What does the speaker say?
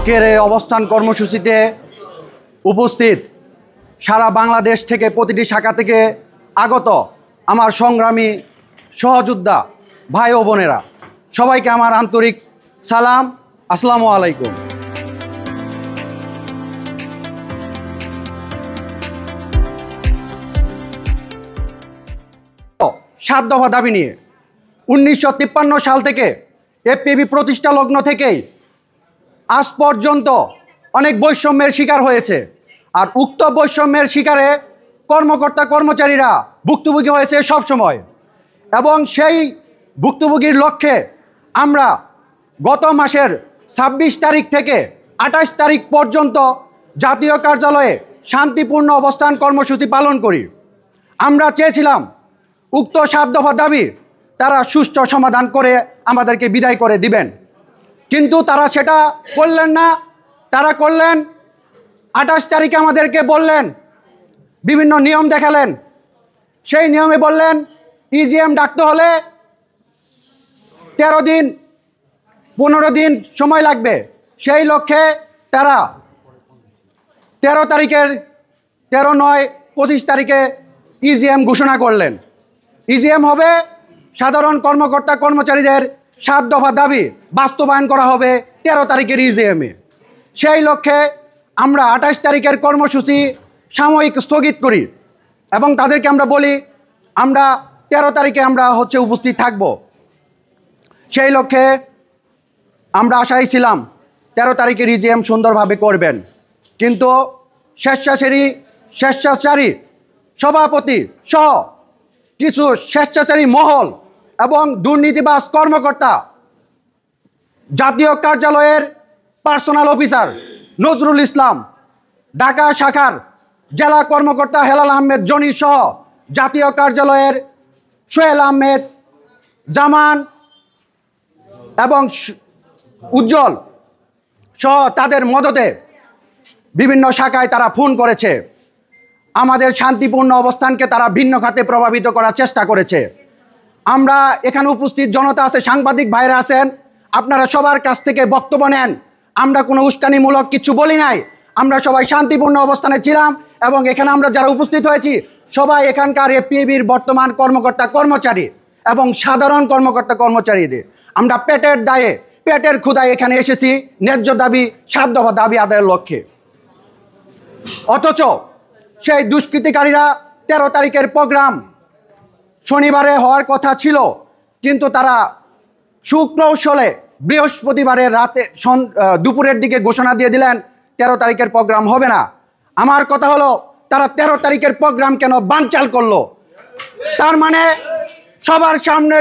আজকের এই অবস্থান কর্মসূচিতে উপস্থিত সারা বাংলাদেশ থেকে প্রতিটি শাখা থেকে আগত আমার সংগ্রামী সহযোদ্ধা ভাই ও বোনেরা, সবাইকে আমার আন্তরিক সালাম, আসসালামু আলাইকুম। 7 দফা দাবি নিয়ে 1953 সাল থেকে এফপিবি প্রতিষ্ঠা লগ্ন থেকেই আজ পর্যন্ত অনেক বৈষম্যের শিকার হয়েছে। আর উক্ত বৈষম্যের শিকারে কর্মকর্তা কর্মচারীরা ভুক্তভোগী হয়েছে সবসময়, এবং সেই ভুক্তভোগীর লক্ষ্যে আমরা গত মাসের 26 তারিখ থেকে 28 তারিখ পর্যন্ত জাতীয় কার্যালয়ে শান্তিপূর্ণ অবস্থান কর্মসূচি পালন করি। আমরা চেয়েছিলাম উক্ত 7 দফা দাবি তারা সুষ্ঠু সমাধান করে আমাদেরকে বিদায় করে দিবেন, কিন্তু তারা সেটা করলেন না। তারা করলেন 28 তারিখে আমাদেরকে বললেন, বিভিন্ন নিয়ম দেখালেন। সেই নিয়মে বললেন ইজিএম ডাকতে হলে 13 দিন 15 দিন সময় লাগবে। সেই লক্ষ্যে তারা 13 তারিখের 13/9/25 তারিখে ইজিএম ঘোষণা করলেন। ইজিএম হবে সাধারণ কর্মকর্তা কর্মচারীদের 7 দফা দাবি বাস্তবায়ন করা হবে 13 তারিখের ইজিএমে। সেই লক্ষ্যে আমরা 28 তারিখের কর্মসূচি সাময়িক স্থগিত করি এবং তাদেরকে আমরা বলি আমরা 13 তারিখে আমরা উপস্থিত থাকব। সেই লক্ষ্যে আমরা আশায় ছিলাম 13 তারিখের ইজিএম সুন্দরভাবে করবেন, কিন্তু স্বেচ্ছাচারী সভাপতি সহ কিছু স্বেচ্ছাচারী মহল এবং দুর্নীতিবাজ কর্মকর্তা, জাতীয় কার্যালয়ের পার্সোনাল অফিসার নজরুল ইসলাম, ঢাকা শাখার জেলা কর্মকর্তা হেলাল আহমেদ জনি সহ জাতীয় কার্যালয়ের সোহেল আহমেদ, জামান এবং উজ্জ্বল সহ তাদের মদতে বিভিন্ন শাখায় তারা ফোন করেছে। আমাদের শান্তিপূর্ণ অবস্থানকে তারা ভিন্ন খাতে প্রভাবিত করার চেষ্টা করেছে। আমরা এখানে উপস্থিত জনতা আছে, সাংবাদিক ভাইরা আছেন, আপনারা সবার কাছ থেকে বক্তব্য নেন। আমরা কোনো উস্কানিমূলক কিছু বলি নাই, আমরা সবাই শান্তিপূর্ণ অবস্থানে ছিলাম এবং এখানে আমরা যারা উপস্থিত হয়েছি সবাই এখানকার এফপিবির বর্তমান কর্মকর্তা কর্মচারী এবং সাধারণ কর্মকর্তা কর্মচারীদের। আমরা পেটের দায়ে পেটের ক্ষুধায় এখানে এসেছি ন্যায্য দাবি 7 দফা দাবি আদায়ের লক্ষ্যে। অথচ সেই দুষ্কৃতিকারীরা 13 তারিখের প্রোগ্রাম শনিবারে হওয়ার কথা ছিল, কিন্তু তারা সুকৌশলে বৃহস্পতিবারের রাতে দুপুরের দিকে ঘোষণা দিয়ে দিলেন 13 তারিখের প্রোগ্রাম হবে না। আমার কথা হলো তারা 13 তারিখের প্রোগ্রাম কেন বানচাল করলো? তার মানে সবার সামনে